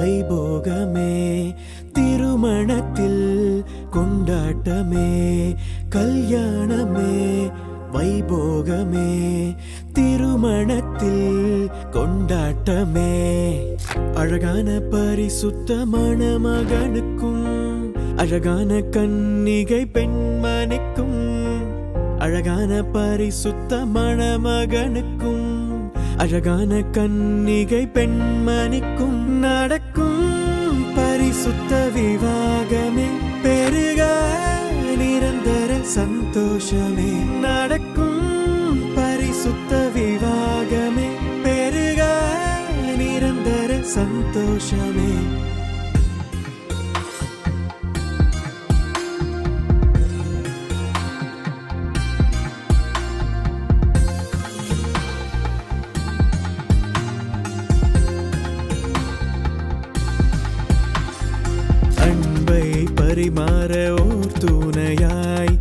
வைபோகமே திருமணத்தில் கொண்டாட்டமே கல்யாணமே வைபோகமே திருமணத்தில் கொண்டாட்டமே அழகான பரிசுத்தமான மகனுக்கும் அழகான கன்னிகை பெண்மணிக்கும் அழகான பரிசுத்தமான மகனுக்கும் அழகான கன்னிகை பெண்மணிக்கும் நடக்கும் பரிசுத்த விவாகமே பெருக நிரந்தர சந்தோஷமே நடக்கும் பரிசுத்த விவாகமே பெருக நிரந்தர சந்தோஷமே பரிமாற ஓர் துணையாய்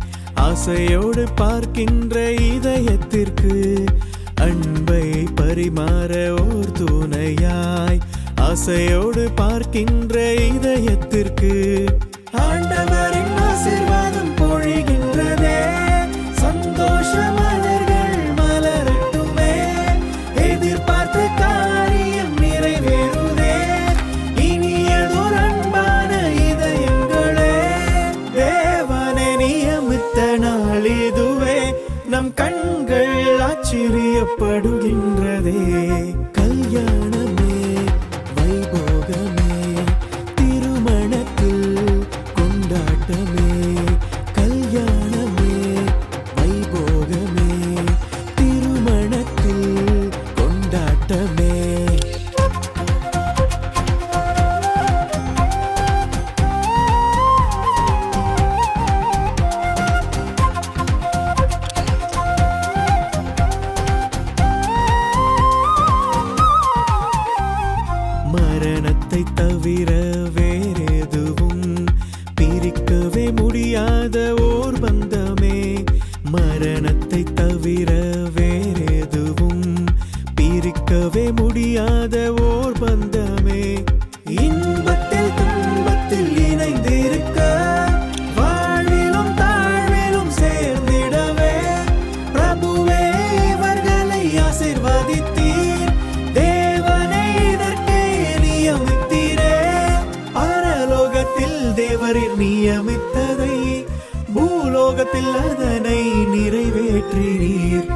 ஆசையோடு பார்க்கின்ற இதயத்திற்கு அன்பை பரிமாற ஓர் துணையாய் ஆசையோடு பார்க்கின்ற இதயத்திற்கு ஆண்டவரின் ஆசீர்வாதம் பொழிகின்றதே சந்தோஷ மலர்கள் மலரட்டுமே எதிர்பார்த்த காரியம் நிறைவேறுதே இனியதோர் அன்பான இதயங்களே தேவனை நியமித்த நாள் இதுவே நம் கண்கள் ஆச்சரியப்படுகின்றதே கல்யாணமே வைபோகமே திருமணத்தில் கொண்டாட்டமே கல்யாணமே வைபோகமே திருமணத்தில் கொண்டாட்டமே மரணத்தை தவிர வேறெதுவும் பிரிக்கவே முடியாத ஓர் பந்தமே மரணத்தை தவிர வேறெதுவும் பிரிக்கவே முடியாத ஓர் பந்தமே இன்பத்தில் துன்பத்தில் இணைந்திருக்க வாழ்விலும் தாழ்விலும் சேர்ந்திடவே பிரபுவே இவர்களை ஆசீர்வதித்தீர் தேவனை இதற்கே நியமித்தீரே பரலோகத்தில் தேவரின் நியமித்ததை பூலோகத்தில் அதனை நிறைவேற்றினீர்